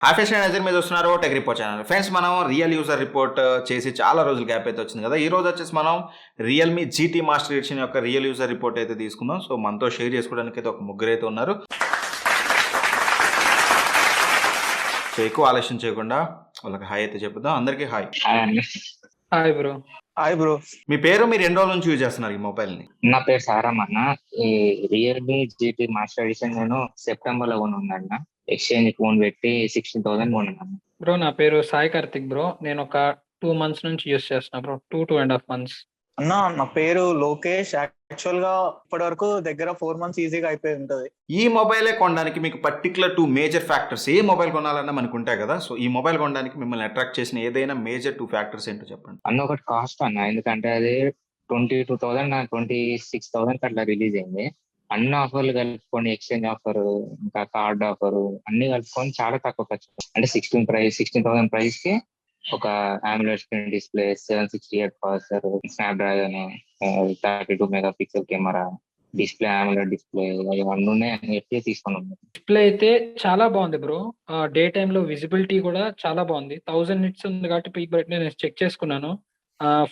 Hi friends, నేను నజీర్. మీరు చూస్తున్నారు టెక్ రిపోర్ట్ ఛానల్. ఫ్రెండ్స్, మనం రియల్ యూజర్ రిపోర్ట్ చేసి చాలా రోజులు గ్యాప్ అయితే వచ్చింది కదా. ఈ రోజు వచ్చేసి మనం రియల్‌మి జీటీ మాస్టర్ ఎడిషన్ యొక్క రియల్ యూజర్ రిపోర్ట్ అయితే తీసుకుందాం. సో మనతో షేర్ చేసుకోవడానికి అయితే ఒక ముగ్గురు అయితే ఉన్నారు. సో ఎక్కువ ఆలస్యం చేయకుండా వాళ్ళకి హాయ్ అయితే చెప్పుదాం. అందరికీ hi. Hi bro. Hi bro. మీ పేరు, మీరు ఎన్ని రోజుల నుంచి యూజ్ చేస్తున్నారు ఈ మొబైల్ని? నా పేరు సారం అన్న. ఈ రియల్మీ జీటీ మాస్టర్ ఎడిషన్ నేను సెప్టెంబర్ లో కొనున్నాను. ఎక్స్చేంజ్ ఫోన్ పెట్టి 16,000 కొన్నాను. బ్రో నా పేరు సాయి కార్తిక్ బ్రో. నేను ఒక 2 months నుంచి యూస్ చేస్తున్నా బ్రో. 2.5 months. అన్న నా పేరు లోకేష్. యాక్చువల్ గా ఇప్పటి వరకు దగ్గర 4 months ఈజీగా అయిపోయి ఉంటది. ఈ మొబైలే కొనడానికి మీకు పర్టికులర్ 2 మేజర్ ఫ్యాక్టర్స్, ఏ మొబైల్ కొనాలన్నా మనకు ఉంటాయి కదా. సో ఈ మొబైల్ కొనడానికి మిమ్మల్ని అట్రాక్ట్ చేసిన ఏదైనా మేజర్ 2 ఫ్యాక్టర్స్ ఏంటో చెప్పండి. అన్న ఒకటి కాస్ట్ అన్న, ఎందుకంటే అది 22,000 26,000 అట్లా రిలీజ్ అయింది. అన్ని ఆఫర్లు కలుపుకొని, ఎక్స్చేంజ్ ఆఫర్ ఇంకా కార్డ్ ఆఫర్ అన్ని కలుపుకొని చాలా తక్కువ ఖర్చు. అంటే 16,000 ప్రైస్ కి ఒక AMOLED screen display, 768 processor, Snapdragon, 32 megapixel camera, display AMOLED display, ఇవన్నీ ఎట్లా తీసుకున్నాం. డిస్ప్లే అయితే చాలా బాగుంది బ్రో. డే టైమ్ లో విజిబిలిటీ కూడా చాలా బాగుంది. 1000 nits ఉంది కాబట్టి పీక్ బ్రైట్నెస్ నేను చెక్ చేసుకున్నాను.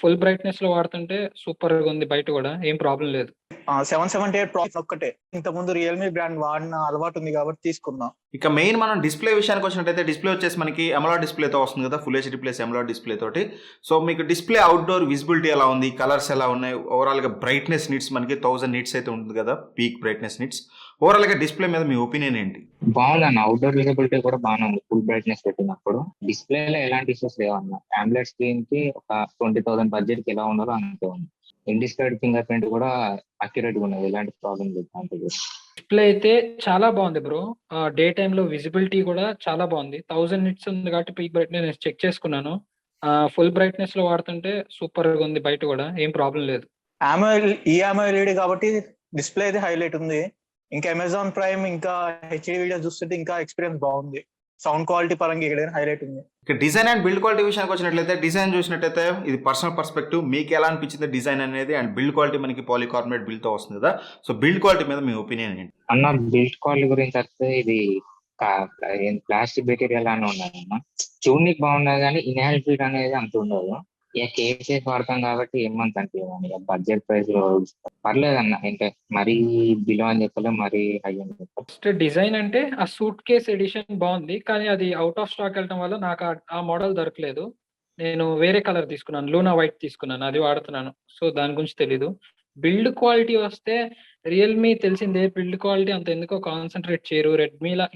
ఫుల్ బ్రైట్నెస్ లో వాడుతుంటే సూపర్ గా ఉంది. బయట కూడా ఏం ప్రాబ్లం లేదు. 778 ప్రాసెసర్ ఒక్కటే. ఇంతకుముందు రియల్మీ బ్రాండ్ వాడిన అలవాటు ఉంది కాబట్టి తీసుకున్నా. ఇక మెయిన్ మనం డిస్ప్లే విషయానికి వచ్చినట్టయితే, డిస్ప్లే వచ్చేసి మనకి AMOLED డిస్ప్లేతో వస్తుంది కదా, full HD plus AMOLED display తోటి. సో మీకు డిస్ప్లే అవుట్డోర్ విజిబిలిటీ ఎలా ఉంది, కలర్స్ ఎలా ఉన్నాయి, ఓవరాల్గా బ్రైట్నెస్ నిట్స్ మనకి 1000 nits అయితే ఉంటుంది కదా, పీక్ బ్రైట్నెస్ నిట్స్. ఓవరాల్గా డిస్ప్లే మీద మీ ఒపీనియన్ ఏంటి? బాగుందన్న, అవుట్డోర్ విజిబిలిటీ కూడా బాగానే ఉంది. ఫుల్ బ్రైట్నెస్ పెట్టినప్పుడు డిస్ప్లేలో ఎలాంటి ఇష్యూస్ లేవన్న. AMOLED స్క్రీన్ కి ఒక 20,000 బడ్జెట్ కి ఎలా ఉండాలో అంతే ఉంది. ఇండిస్ప్లేడ్ ఫింగర్ ప్రింట్ కూడా అక్యురేట్ గా ఉన్నది, ఎలాంటి ప్రాబ్లం లేదు. డిస్ప్లే అయితే చాలా బాగుంది బ్రో. డే టైమ్ లో విజిబిలిటీ కూడా చాలా బాగుంది. 1000 nits ఉంది కాబట్టి పీక్ బ్రైట్నెస్ నేను చెక్ చేసుకున్నాను. ఫుల్ బ్రైట్నెస్ లో వాడుతుంటే సూపర్ గా ఉంది. బయట కూడా ఏం ప్రాబ్లం లేదు. AMOLED కాబట్టి డిస్ప్లే అయితే హైలైట్ ఉంది. ఇంకా అమెజాన్ ప్రైమ్ ఇంకా హెచ్డీ వీడియో చూస్తుంటే ఇంకా ఎక్స్పీరియన్స్ బాగుంది. సౌండ్ క్వాలిటీ పరంగా ఎక్కడైనా హైలైట్ ఉంది. ఇక డిజైన్ అండ్ బిల్డ్ క్వాలిటీ విషయానికి వచ్చినట్లయితే, డిజైన్ చూసినట్టయితే ఇది పర్సనల్ పర్స్పెక్టివ్, మీకు ఎలా అనిపించింది డిజైన్ అనేది, అండ్ బిల్డ్ క్వాలిటీ మనకి పాలికార్బోనేట్ బిల్డ్తో వస్తుంది కదా. సో బిల్డ్ క్వాలిటీ మీద మీ ఒపీనియన్ ఏంటి? అన్న బిల్డ్ క్వాలిటీ గురించి వస్తే ఇది ప్లాస్టిక్ మెటీరియల్ అని ఉన్నదన్న. చూడనికి బాగున్నది కానీ ఇన్హాలిటీ అనేది అంత ఉండదు. ఇక కేసెస్ వాడతాం కాబట్టి ఏమంత అనిపించదు. బడ్జెట్ ప్రైస్ లో పర్లేదన్న. అంటే మరీ బిలో అని చెప్పలే, మరీ హై అని చెప్పాలి. ఫస్ట్ డిజైన్ అంటే ఆ సూట్ కేస్ ఎడిషన్ బాగుంది, కానీ అది అవుట్ ఆఫ్ స్టాక్ వెళ్ళడం వల్ల నాకు ఆ మోడల్ దొరకలేదు. నేను వేరే కలర్ తీసుకున్నాను, లూనా వైట్ తీసుకున్నాను, అది వాడుతున్నాను. సో దాని గురించి తెలీదు. బిల్డ్ క్వాలిటీ వస్తే రియల్మీ తెలిసిందే, బిల్డ్ క్వాలిటీ అంత ఎందుకో కాన్సన్ట్రేట్ చేయరు.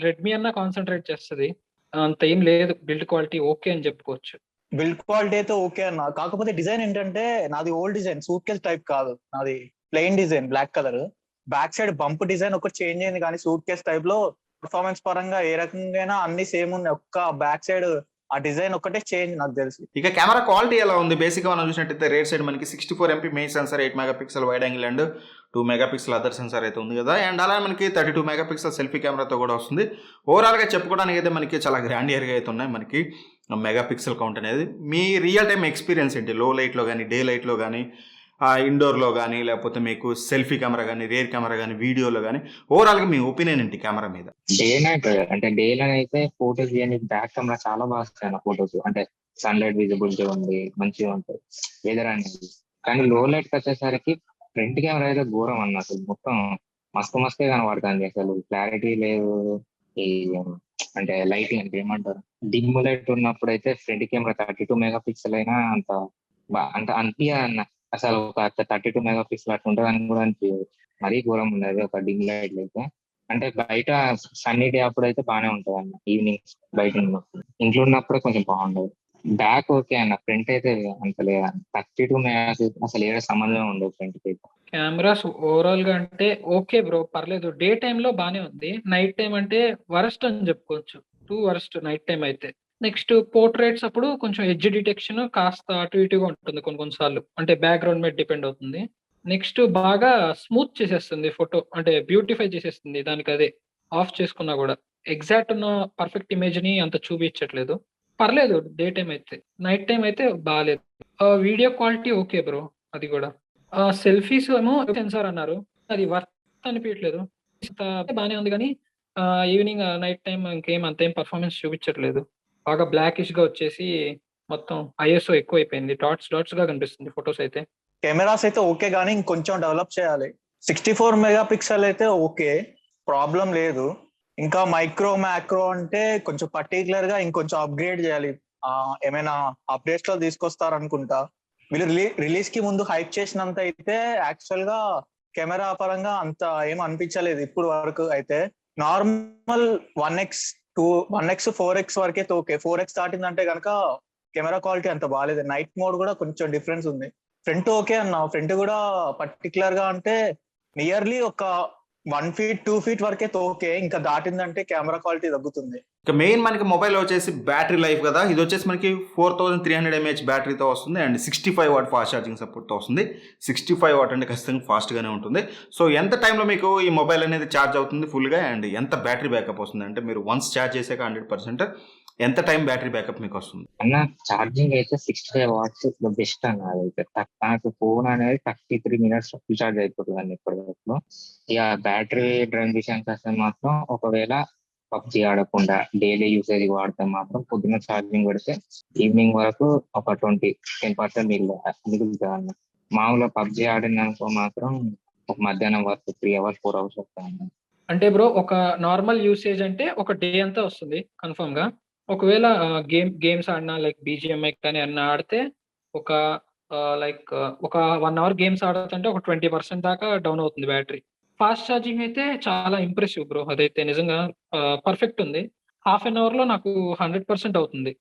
రెడ్మీ అన్నా కాన్సన్ట్రేట్ చేస్తుంది, అంత ఏం లేదు. బిల్డ్ క్వాలిటీ ఓకే అని చెప్పుకోవచ్చు. బిల్డ్ క్వాలిటీ అయితే ఓకే అన్న. కాకపోతే డిజైన్ ఏంటంటే నాది old design, suitcase type కాదు, నాది plain design, black colour. Back side bump design ఒకటి చేంజ్ అయింది, కానీ సూట్ కేస్ టైప్ లో పర్ఫార్మెన్స్ పరంగా ఏ రకంగా అన్ని సేమ్ ఉన్నాయి. ఒక్క బ్యాక్ సైడ్ ఆ డిజైన్ ఒకటే చేంజ్ నాకు తెలిసి. ఇక కెమెరా క్వాలిటీ ఎలా ఉంది? బేసిక్గా మనం చూసినట్టయితే రేట్ సైడ్ మనకి 64 MP main sensor, 8 megapixel wide angle and 2 megapixel other sensor అయితే ఉంది కదా. అండ్ అలాగే మనకి 32 మెగాపిక్సెల్ సెల్ఫీ కెమెరాతో కూడా వస్తుంది. ఓవరాల్గా చెప్పుకోవడానికి అయితే మనకి చాలా గ్రాండియర్గా అయితే ఉన్నాయి మనకి మెగాపిక్సెల్ కౌంట్ అనేది. మీ రియల్ టైమ్ ఎక్స్పీరియన్స్ ఏంటి? లో లైట్లో కానీ, డే లైట్లో కానీ, ఇండోర్లో కానీ, లేకపోతే మీకు సెల్ఫీ కెమెరా కానీ, రేర్ కెమెరా కానీ, వీడియోలో కానీ, ఓవరాల్గా మీ ఒపీనియన్ ఏంటి కెమెరా మీద? డే నైట్ అంటే డేలో అయితే ఫోటోస్ తీయడానికి బ్యాక్ కెమెరా చాలా బాగా వస్తాయి ఫోటోస్. అంటే సన్లైట్ విజిబిలిటీ ఉంది, మంచిగా ఉంటుంది వెదర్ అనేది. కానీ లో లైట్ వచ్చేసరికి ఫ్రంట్ కెమెరా అయితే ఘోరం అన్నట్టు. మొత్తం మస్తుగా కనబడుతుంది. అసలు క్లారిటీ లేదు. ఈ అంటే లైటింగ్ అంటే ఏమంటారు, డిమ్ లైట్ ఉన్నప్పుడు అయితే ఫ్రంట్ కెమెరా 32 మెగాపిక్సెల్ అయినా అంత అనిపించదు. అసలు ఒక 32 మెగాపిక్సెల్ అట్లా ఉంటుందని కూడా అనిపించదు. మరీ ఘోరం ఉండదు ఒక డిమ్ లైట్ అయితే. అంటే బయట సన్నీ డే అప్పుడు అయితే బాగానే ఉంటుంది అన్న. ఈవినింగ్ బయట ఉన్నప్పుడు, ఇంట్లో ఉన్నప్పుడు కొంచెం బాగుండదు. బ్యాక్ ఓకే అన్న, ఫ్రంట్ అయితే అంత లేదా. 32 మెగాపిక్సెల్ అసలు ఏదో సంబంధం ఉండదు ఫ్రంట్ కి. కెమెరాస్ ఓవరాల్ గా అంటే ఓకే బ్రో, పర్లేదు. డే టైమ్ లో బానే ఉంది. నైట్ టైం అంటే వరస్ట్ అని చెప్పుకోవచ్చు. 2 వరస్ట్ నైట్ టైం అయితే. నెక్స్ట్ పోర్ట్రేట్స్ అప్పుడు కొంచెం ఎడ్జ్ డిటెక్షన్ కాస్త అటు ఇటుగా ఉంటుంది కొన్నిసార్లు. అంటే బ్యాక్గ్రౌండ్ మీద డిపెండ్ అవుతుంది. నెక్స్ట్ బాగా స్మూత్ చేసేస్తుంది ఫోటో, అంటే బ్యూటిఫై చేసేస్తుంది దానికి అదే. ఆఫ్ చేసుకున్నా కూడా ఎగ్జాక్ట్ ఉన్న పర్ఫెక్ట్ ఇమేజ్ ని అంత చూపించట్లేదు. పర్లేదు డే టైం అయితే. నైట్ టైం అయితే బాగాలేదు. వీడియో క్వాలిటీ ఓకే బ్రో, అది కూడా. సెల్ఫీస్ ఏమో సెన్సార్ అన్నారు, అది వర్త్ అనిపించట్లేదు. బాగానే ఉంది కానీ ఈవినింగ్, నైట్ టైమ్ ఇంకేం అంతేం పర్ఫార్మెన్స్ చూపించట్లేదు. బాగా బ్లాకిష్‌గా వచ్చేసి మొత్తం ఐఎస్ఓ ఎక్కువైపోయింది. డాట్స్‌గా కనిపిస్తుంది ఫోటోస్ అయితే. కెమెరాస్ అయితే ఓకే గానీ ఇంకొంచెం డెవలప్ చేయాలి. 64 మెగా పిక్సెల్ అయితే ఓకే, ప్రాబ్లం లేదు. ఇంకా మైక్రో అంటే కొంచెం పర్టికులర్ గా ఇంకొంచెం అప్గ్రేడ్ చేయాలి. ఏమైనా అప్డేట్స్ లో తీసుకొస్తారనుకుంటా. వీళ్ళు రిలీజ్ కి ముందు హైప్ చేసినంత అయితే యాక్చువల్ గా కెమెరా పరంగా అంత ఏం అనిపించలేదు ఇప్పుడు వరకు అయితే. నార్మల్ 1x 1x 4x వరకే ఓకే. 4x దాటిందంటే కనుక కెమెరా క్వాలిటీ అంత బాగాలేదు. నైట్ మోడ్ కూడా కొంచెం డిఫరెన్స్ ఉంది. ఫ్రంట్ ఓకే అన్న, ఫ్రంట్ కూడా పర్టికులర్ గా అంటే నియర్లీ ఒక 1 ఫీట్ 2 ఫీట్ వరకే ఓకే. ఇంకా దాటిందంటే కెమెరా క్వాలిటీ తగ్గుతుంది. ఇక మెయిన్ మనకి మొబైల్ వచ్చేసి బ్యాటరీ లైఫ్ కదా, ఇది వచ్చేసి మనకి 4300 mAh బ్యాటరీతో వస్తుంది అండ్ 65 వాట్ ఫాస్ట్ ఛార్జింగ్ సపోర్ట్తో వస్తుంది. 65 వాట్ అంటే ఖచ్చితంగా ఫాస్ట్గానే ఉంటుంది. సో ఎంత టైంలో మీకు ఈ మొబైల్ అనేది ఛార్జ్ అవుతుంది ఫుల్గా, అండ్ ఎంత బ్యాటరీ బ్యాకప్ వస్తుంది అంటే మీరు వన్స్ ఛార్జ్ చేసాక 100% ఎంత టైం బ్యాటరీ బ్యాకప్ మీకు వస్తుంది? అన్న ఛార్జింగ్ అయితే 65 వాట్స్ బెస్ట్ అన్న. అదైతే నాకు ఫోన్ అనేది 33 minutes ఫుల్ ఛార్జ్ అయిపోతుంది అన్న ఇప్పటి వరకు. ఇక బ్యాటరీ డ్రైన్ విషయానికి వస్తే మాత్రం ఒకవేళ పబ్జి ఆడకుండా డైలీ యూసేజ్ వాడితే మాత్రం పొద్దున్న ఛార్జింగ్ పెడితే ఈవినింగ్ వరకు ఒక 10% మిగులుతుంది అన్న. మామూలుగా పబ్జి ఆడినాకో మాత్రం ఒక మధ్యాహ్నం వరకు 3 hours 4 hours వస్తాయి. అంటే బ్రో, ఒక నార్మల్ యూసేజ్ అంటే ఒక డే అంతా వస్తుంది కన్ఫర్మ్ గా. ఒకవేళ గేమ్స్ ఆడినా లైక్ బీజిఎంఐ కానీ అన్న ఆడితే ఒక ఒక 1 hour గేమ్స్ ఆడుతుంటే ఒక 20% దాకా డౌన్ అవుతుంది బ్యాటరీ. ఫాస్ట్ ఛార్జింగ్ అయితే చాలా ఇంప్రెసివ్ బ్రో, అదైతే నిజంగా పర్ఫెక్ట్ ఉంది. హాఫ్ అన్ అవర్ లో నాకు 100% అవుతుంది.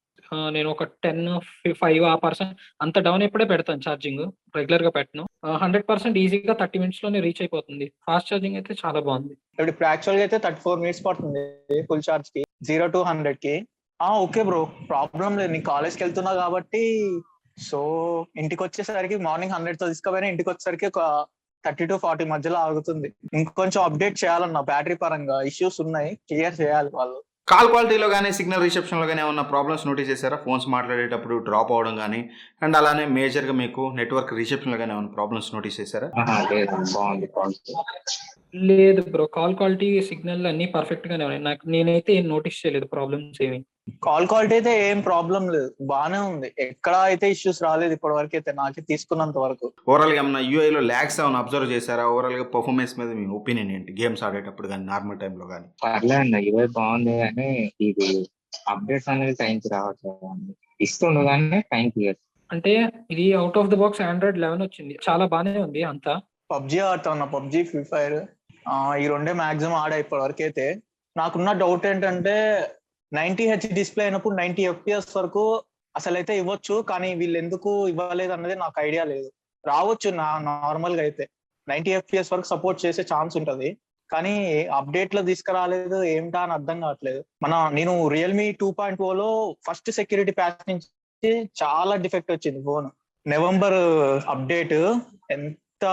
నేను ఒక 10-5 ఆ పర్సెంట్ అంత డౌన్ ఎప్పుడే పెడతాను ఛార్జింగ్, రెగ్యులర్ గా పెట్టను. 100% ఈజీగా 30 minutes లోనే రీచ్ అయిపోతుంది. ఫాస్ట్ ఛార్జింగ్ అయితే చాలా బాగుంది. ఇప్పుడు యాక్చువల్ గా అయితే 34 minutes పడుతుంది ఫుల్ ఛార్జ్ కి 0 to 100 కి. ఓకే బ్రో, ప్రాబ్లం లేదు. నేను కాలేజ్కి వెళ్తున్నా కాబట్టి సో ఇంటికి వచ్చేసరికి మార్నింగ్ 100 తో తీసుకుపోయినా ఇంటికి వచ్చేసరికి ఒక 30 to 40 మధ్యలో ఆగుతుంది. ఇంకొంచెం అప్డేట్ చేయాలన్న బ్యాటరీ పరంగా ఇష్యూస్ ఉన్నాయి, క్లియర్ చేయాలి వాళ్ళు. కాల్ క్వాలిటీలో కానీ సిగ్నల్ రిసెప్షన్లో కానీ ఏమన్నా ప్రాబ్లమ్స్ నోటీస్ చేశారా? ఫోన్స్ మాట్లాడేటప్పుడు డ్రాప్ అవ్వడం కానీ, అండ్ అలానే మేజర్గా మీకు నెట్వర్క్ రిసెప్షన్లో కానీ ఏమైనా ప్రాబ్లమ్స్ నోటీస్ చేశారా? లేదు, బాగుంది క్వాలిటీ. లేదు బ్రో, కాల్ క్వాలిటీ సిగ్నల్ అన్ని పర్ఫెక్ట్ గానే ఉన్నాయి. నేనైతే ఏం నోటీస్ చేయలేదు ప్రాబ్లమ్స్ ఏమి. కాల్ క్వాలిటీ అయితే ఏం ప్రాబ్లం లేదు, బానే ఉంది. ఎక్కడ అయితే ఇష్యూస్ రాలేదు ఇప్పటి వరకు అయితే నాకే తీసుకున్నంత వరకు. ఓవరాల్ గా ఏమన్నా యూఐలో ల్యాగ్స్ ఏమైనా అబ్జర్వ్ చేశారా? ఓవరాల్ గా పర్ఫార్మెన్స్ మీద మీ ఒపీనియన్ ఏంటి? గేమ్స్ ఆడేటప్పుడు కానీ నార్మల్ టైంలో కానీ? పర్లేదు అన్న, ఇవే బాగుంది కానీ ఇది అప్డేట్స్ అనేది టైంకి రావట్లేదు అండి. ఇస్తుండు కానీ టైంకి. అంటే ఇది out of the box Android 11 వచ్చింది, చాలా బానే ఉంది అంతా. పబ్జి ఆడుతా ఉన్నా, పబ్జి ఫ్రీ ఫైర్ ఈ రెండే మాక్సిమం ఆడా ఇప్పటి వరకు అయితే. నాకున్న డౌట్ ఏంటంటే 90Hz డిస్ప్లే అయినప్పుడు 90 FPS వరకు అసలైతే ఇవ్వచ్చు, కానీ వీళ్ళు ఎందుకు ఇవ్వలేదు అన్నది నాకు ఐడియా లేదు. రావచ్చు నార్మల్ గా అయితే 90 FPS వరకు సపోర్ట్ చేసే ఛాన్స్ ఉంటది, కానీ అప్డేట్ లో తీసుకురాలేదు ఏమిటా అని అర్థం కావట్లేదు. నేను రియల్మీ 2.0 లో ఫస్ట్ సెక్యూరిటీ ప్యాచ్ నుంచి చాలా డిఫెక్ట్ వచ్చింది ఫోన్. నవంబర్ అప్డేట్ ఎంత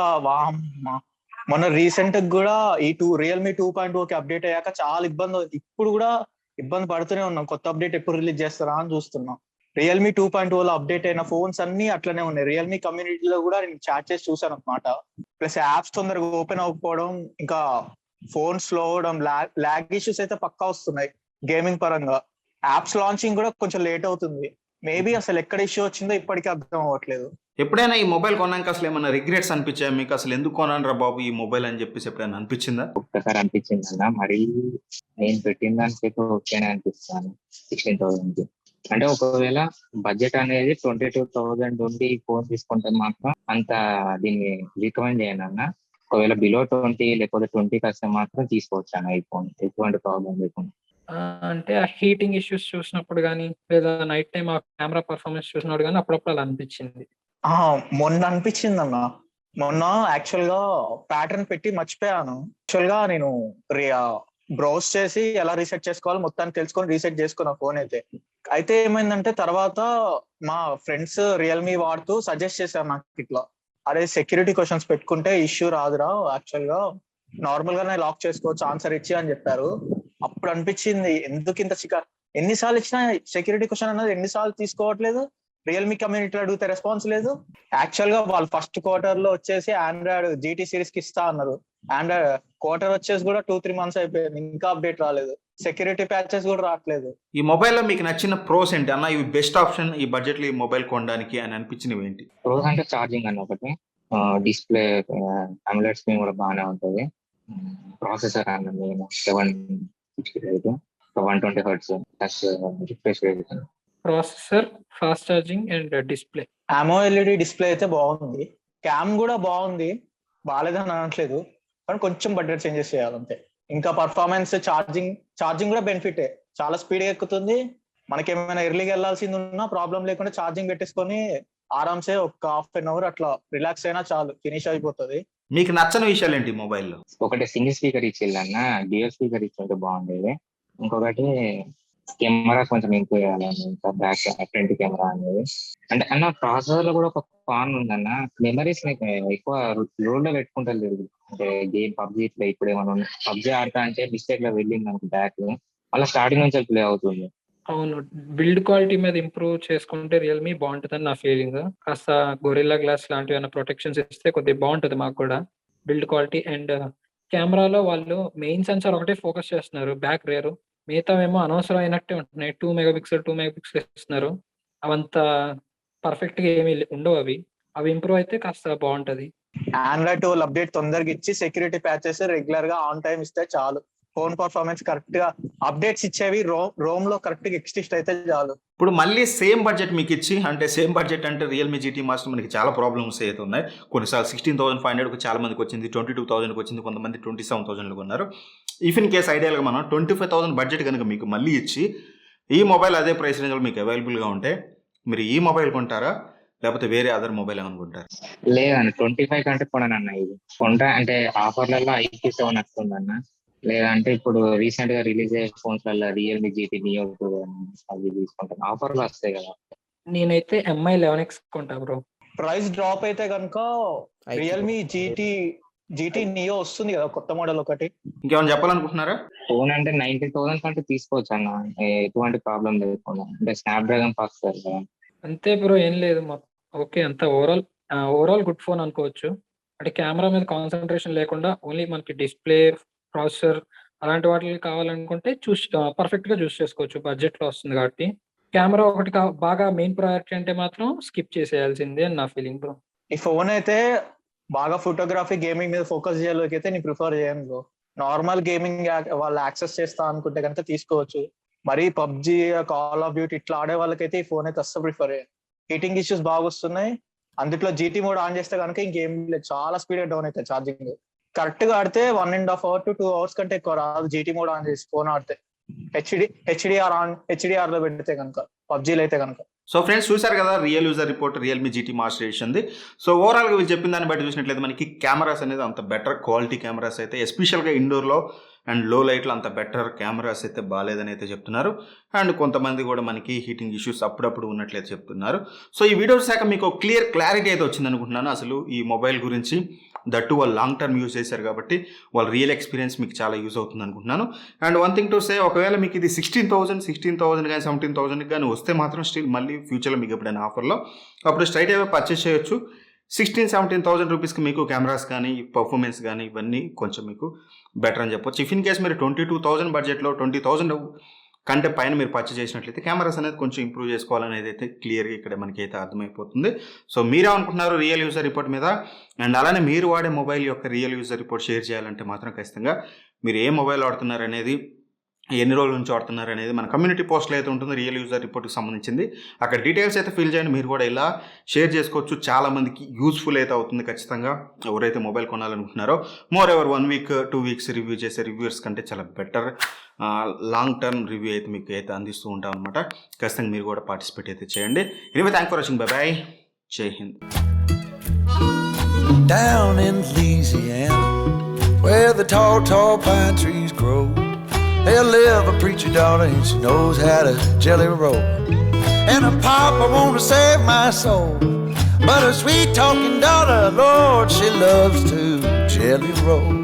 మొన్న రీసెంట్ కూడా ఈ రియల్మీ 2.0 కి అప్డేట్ అయ్యాక చాలా ఇబ్బంది. ఇప్పుడు కూడా ఇబ్బంది పడుతూనే ఉన్నాం, కొత్త అప్డేట్ ఎప్పుడు రిలీజ్ చేస్తారా అని చూస్తున్నాం. రియల్మీ 2.0 లో అప్డేట్ అయిన ఫోన్స్ అన్ని అట్లనే ఉన్నాయి. రియల్మీ కమ్యూనిటీలో కూడా నేను చాట్ చేసి చూసాను అనమాట. ప్లస్ యాప్స్ తొందరగా ఓపెన్ అవ్వకపోవడం, ఇంకా ఫోన్ స్లో అవడం, లాగ్ ఇష్యూస్ అయితే పక్కా వస్తున్నాయి. గేమింగ్ పరంగా యాప్స్ లాంచింగ్ కూడా కొంచెం లేట్ అవుతుంది. మేబీ అసలు ఎక్కడ ఇష్యూ వచ్చిందో ఇప్పటికీ అర్థం అవ్వట్లేదు. ఎప్పుడైనా ఈ మొబైల్ కొన్నాక అసలు ఏమైనా రిగ్రెట్స్ అనిపించాయా మీకు? అసలు ఎందుకు కొన్నాను రా బాబు ఈ మొబైల్ అని చెప్పేసి ఎప్పుడైనా అనిపించిందా? ఒక్కసారి అనిపించింది అన్న, మరి నేను పెట్టిన దానికైతే ఓకేనే అనిపిస్తాను. 16,000 అంటే ఒకవేళ బడ్జెట్ అనేది 22,000 ఉండి ఫోన్ తీసుకుంటే మాత్రం అంత దీన్ని రికమెండ్ చేయను అన్న. ఒకవేళ బిలో 20 లేకపోతే 20 వస్తే మాత్రం తీసుకోవచ్చు అన్న ఈ ఫోన్, ఎటువంటి ప్రాబ్లం లేకుండా. అంటే ఆ హీటింగ్ ఇష్యూస్ చూసినప్పుడు కానీ, లేదా నైట్ టైం ఆ కెమెరా పర్ఫార్మెన్స్ చూసినప్పుడు కానీ అప్పుడప్పుడు అలా అనిపించింది. మొన్న అనిపించింది అన్న. మొన్న యాక్చువల్ గా ప్యాటర్న్ పెట్టి మర్చిపోయాను. యాక్చువల్ గా నేను బ్రౌజ్ చేసి ఎలా రీసెట్ చేసుకోవాలో మొత్తాన్ని తెలుసుకొని రీసెట్ చేసుకున్నా ఫోన్ అయితే ఏమైందంటే తర్వాత మా ఫ్రెండ్స్ రియల్మీ వాడుతూ సజెస్ట్ చేశారు నాకు, ఇట్లా అదే సెక్యూరిటీ క్వశ్చన్స్ పెట్టుకుంటే ఇష్యూ రాదురా, యాక్చువల్ గా నార్మల్ గానే లాక్ చేసుకోవచ్చు ఆన్సర్ ఇచ్చి అని చెప్పారు. అప్పుడు అనిపించింది ఎందుకు ఇంత ఎన్నిసార్లు ఇచ్చినా సెక్యూరిటీ క్వశ్చన్ అన్నది ఎన్నిసార్లు తీసుకోవట్లేదు. రియల్మీ కమ్యూనిటీలో అడిగితే రెస్పాన్స్ లేదు. యాక్చువల్ గా వాళ్ళు ఫస్ట్ క్వార్టర్ లో వచ్చేసి ఆండ్రాయిడ్ GT సిరీస్ కి ఇస్తా అన్నారు. అండ్ క్వార్టర్ వచ్చేసి కూడా 2-3 months అయిపోయింది, ఇంకా అప్డేట్ రాలేదు. సెక్యూరిటీ ప్యాచెస్ కూడా రావట్లేదు. ఈ మొబైల్లో మీకు నచ్చిన ప్రోస్ ఏంటి అన్న? ఇవి బెస్ట్ ఆప్షన్ ఈ బడ్జెట్లో ఈ మొబైల్ కొనడానికి అని అనిపించినవి ఏంటి? ప్రోస్ అంటే ఛార్జింగ్ అన్న ఒకటి, డిస్ప్లే అమ్యులేట్ స్క్రీన్ కూడా బాగానే ఉంటుంది, ప్రాసెసర్ అన్న నేను 768 120 Hz touch refresh rate. Processor, fast charging and display. AMOLED display అయితే బాగుంది, క్యామ్ కూడా బాగుంది, బాగాలేదని అనట్లేదు, కానీ కొంచెం బడ్జెట్ చేంజెస్ చేయాలంతే. ఇంకా పర్ఫార్మెన్స్, ఛార్జింగ్ కూడా బెనిఫిటే, చాలా స్పీడ్ ఎక్కుతుంది. మనకి ఏమైనా ఎర్లీగా వెళ్ళాల్సింది ఉన్నా ప్రాబ్లం లేకుండా ఛార్జింగ్ పెట్టేసుకొని ఆరామ్సే ఒక 1/2 hour అట్లా రిలాక్స్ అయినా చాలు, ఫినిష్ అయిపోతుంది. మీకు నచ్చని విషయాలు ఏంటి మొబైల్లో? ఒకటి సింగిల్ స్పీకర్ ఇచ్చిందన్న, డ్యూయల్ స్పీకర్ ఇచ్చింటే బాగుండేది. ఇంకొకటి కెమెరా కొంచెం ఇంప్రూవ్ చేయాలని, ఇంకా బ్యాక్ ఫ్రంట్ కెమెరా అనేది. అంటే అన్న ప్రాసెసర్ లో కూడా ఒక కాన్ ఉందన్న, మెమరీస్ ఎక్కువ లోడ్ లో పెట్టుకుంటారు లేదు. అంటే గేమ్ పబ్జీ ఇట్లా ఇప్పుడు ఏమన్నా పబ్జీ ఆడతా అంటే మిస్టేక్ లో వెళ్ళింది మనకి బ్యాక్, అలా స్టార్టింగ్ నుంచి ప్లే అవుతుంది. అవును, బిల్డ్ క్వాలిటీ మీద ఇంప్రూవ్ చేసుకుంటే రియల్మీ బాగుంటుందని నా ఫీలింగ్. కాస్త గొరిల్లా గ్లాస్ లాంటివి ప్రొటెక్షన్స్ ఇస్తే కొద్దిగా బాగుంటుంది మాకు కూడా బిల్డ్ క్వాలిటీ. అండ్ కెమెరాలో వాళ్ళు మెయిన్ సెన్సార్ ఒకటే ఫోకస్ చేస్తున్నారు, బ్యాక్ రేరు, మిగతావేమో అనవసరం అయినట్టే ఉంటున్నాయి. 2 మెగాపిక్సెల్ ఇస్తున్నారు, అవంత పర్ఫెక్ట్ గా ఏమీ ఉండవు. అవి ఇంప్రూవ్ అయితే కాస్త బాగుంటది. Android 12 అప్డేట్ తొందరగా ఇచ్చి సెక్యూరిటీ ప్యాచెస్ రెగ్యులర్ గా ఆన్ టైం ఇస్తే చాలు. ఫోన్ పర్ఫార్మెన్స్ కరెక్ట్ గా అప్డేట్స్ ఇచ్చేవి రోమ్ లో కరెక్ట్ గా ఎక్స్టిస్ట్ అయితే చాలు. ఇప్పుడు మళ్ళీ సేమ్ బడ్జెట్ మీకు ఇచ్చి, అంటే సేమ్ బడ్జెట్ అంటే రియల్మీ జీటీ మాస్టర్ మనకి చాలా ప్రాబ్లమ్స్ అయితే ఉన్నాయి. కొన్నిసార్లు 16,500 చాలా మందికి వచ్చింది, 22,000 వచ్చింది, కొంతమంది 27,000 కొన్నారు. ఇఫ్ ఇన్ కేస్ ఐడియాల్గా మనం 25,000 బడ్జెట్ కనుక మీకు మళ్ళీ ఇచ్చి ఈ మొబైల్ అదే ప్రైస్ రేంజ్లో మీకు అవైలబుల్గా ఉంటే మీరు ఈ మొబైల్ కొంటారా, లేకపోతే వేరే అదర్ మొబైల్ అనుకుంటారు? లేదన్న 25 కంటే కొననన్న, ఇది కొంటా అంటే ఆఫర్లలో i7 వస్తుందన్న. లేదంటే ఇప్పుడు రీసెంట్ గా రిలీజ్ అయ్యే ఫోన్స్ వల్ల రియల్మీ జీటీ నియో 2 అవి తీసుకుంటాను, ఆఫర్లు వస్తాయి కదా. నేనైతే MI 11X కొంటా బ్రో. ప్రైస్ డ్రాప్ అయితే కనుక రియల్మీ జీటీ నియో వస్తుంది కదా కొత్త మోడల్ ఒకటి. ఇంకేమైనా చెప్పాలనుకుంటున్నారా? ఫోన్ అంటే 90,000 కంటే తీసుకోవచ్చు అన్న, ఎటువంటి ప్రాబ్లం లేకుండా. అంటే స్నాప్డ్రాగన్ ప్రాసెసర్ కదా. అంతే బ్రో, ఏం లేదు, ఓకే, అంత ఓవరాల్ గుడ్ ఫోన్ అనుకోవచ్చు. అంటే కెమెరా మీద కాన్సన్ట్రేషన్ లేకుండా ఓన్లీ మనకి డిస్ప్లే, ప్రాసెసర్ అలాంటి వాటికి కావాలనుకుంటే పర్ఫెక్ట్ గా చూస్ చేసుకోవచ్చు, బడ్జెట్ లో వస్తుంది కాబట్టి. కెమెరా ఒకటి బాగా మెయిన్ ప్రయారిటీ అంటే మాత్రం స్కిప్ చేసేయాల్సిందే అని నా ఫీలింగ్ బ్రో. ఈ ఫోన్ అయితే బాగా ఫోటోగ్రఫీ, గేమింగ్ మీద ఫోకస్ చేయాలి అయితే నేను ప్రిఫర్ చేయను బ్రో. నార్మల్ గేమింగ్ వాళ్ళు యాక్సెస్ చేస్తా అనుకుంటే కనుక తీసుకోవచ్చు. మరి పబ్జి, కాల్ ఆఫ్ డ్యూటీ ఇట్లా ఆడే వాళ్ళకైతే ఈ ఫోన్ అయితే అస్సలు ప్రిఫర్ చేయను. హీటింగ్ ఇష్యూస్ బాగా వస్తున్నాయి. అందులో జీటీ మోడ్ ఆన్ చేస్తే కనుక ఇంకేం లేదు, చాలా స్పీడ్ గా డౌన్ అవుతుంది ఛార్జింగ్. కరెక్ట్ గా ఆడితే 1.5 hour to 2 hours కంటే ఎక్కువ రాదు జీటీ మోడ్ ఆన్ చేసి ఫోన్ ఆడితే. హెచ్డిఆర్ లో పెడితే కనుక, పబ్జీలో అయితే కనుక. సో ఫ్రెండ్స్ చూసారు కదా real user report Realme GT master చేసింది. సో ఓవరాల్గా వీళ్ళు చెప్పిన దాన్ని బట్టి చూసినట్లయితే మనకి కెమెరాస్ అనేది అంత బెటర్ క్వాలిటీ కెమెరాస్ అయితే, ఎస్పెషల్గా ఇండోర్లో అండ్ లో లైట్లో అంత బెటర్ కెమెరాస్ అయితే బాగాలేదని అయితే చెప్తున్నారు. అండ్ కొంతమంది కూడా మనకి హీటింగ్ ఇష్యూస్ అప్పుడప్పుడు ఉన్నట్లయితే చెప్తున్నారు. సో ఈ వీడియో చూసాక మీకు క్లారిటీ అయితే వచ్చింది అనుకుంటున్నాను అసలు ఈ మొబైల్ గురించి. దట్టు వాళ్ళు లాంగ్ టర్మ్ యూజ్ చేశారు కాబట్టి వాళ్ళ రియల్ ఎక్స్పీరియన్స్ మీకు చాలా యూజ్ అవుతుంది అనుకుంటున్నాను. And one thing to say, ఒకవేళ మీకు ఇది 16,000 కానీ 17,000 కానీ వస్తే మాత్రం స్టిల్ మళ్ళీ ఫ్యూచర్లో మీకు ఎప్పుడైనా ఆఫర్లో అప్పుడు స్ట్రైట్ అవే పర్చేస్ చేయొచ్చు. 16,000-17,000 రూపీస్కి మీకు కెమెరాస్ కానీ పర్ఫార్మెన్స్ కానీ ఇవన్నీ కొంచెం మీకు బెటర్ అని చెప్పొచ్చు. ఇఫ్ ఇన్ కేస్ మీరు 22,000 బడ్జెట్లో 20,000 కంటే పైన మీరు పర్చేస్ చేసినట్లయితే కెమెరాస్ అనేది కొంచెం ఇంప్రూవ్ చేసుకోవాలనేది అయితే క్లియర్గా ఇక్కడ మనకైతే అర్థమైపోతుంది. సో మీరేమనుకుంటున్నారు రియల్ యూజర్ రిపోర్ట్ మీద? అండ్ అలానే మీరు వాడే మొబైల్ యొక్క రియల్ యూజర్ రిపోర్ట్ షేర్ చేయాలంటే మాత్రం ఖచ్చితంగా మీరు ఏ మొబైల్ వాడుతున్నారు అనేది, ఎన్ని రోజుల నుంచి వాడుతున్నారు అనేది మన కమ్యూనిటీ పోస్ట్లో అయితే ఉంటుంది రియల్ యూజర్ రిపోర్ట్కి సంబంధించింది. అక్కడ డీటెయిల్స్ అయితే ఫిల్ చేయండి. మీరు కూడా ఇలా షేర్ చేసుకోవచ్చు, చాలామందికి యూజ్ఫుల్ అయితే అవుతుంది ఖచ్చితంగా ఎవరైతే మొబైల్ కొనాలనుకుంటున్నారో. Moreover 1 week 2 weeks review చేసే రివ్యూవర్స్ కంటే చాలా బెటర్ లాంగ్ టర్మ్ రివ్యూ అయితే మీకు అయితే అందిస్తూ ఉంటాం అనమాట. ఖచ్చితంగా మీరు కూడా పార్టిసిపేట్ అయితే చేయండి. Anyway thank for watching, by by, జై Hind. Down in Louisiana, where the tall pine trees grow, there live a preacher daughter and she knows how to jelly roll. And a papa wanna save my soul, but a sweet talking daughter, Lord, she loves to jelly roll.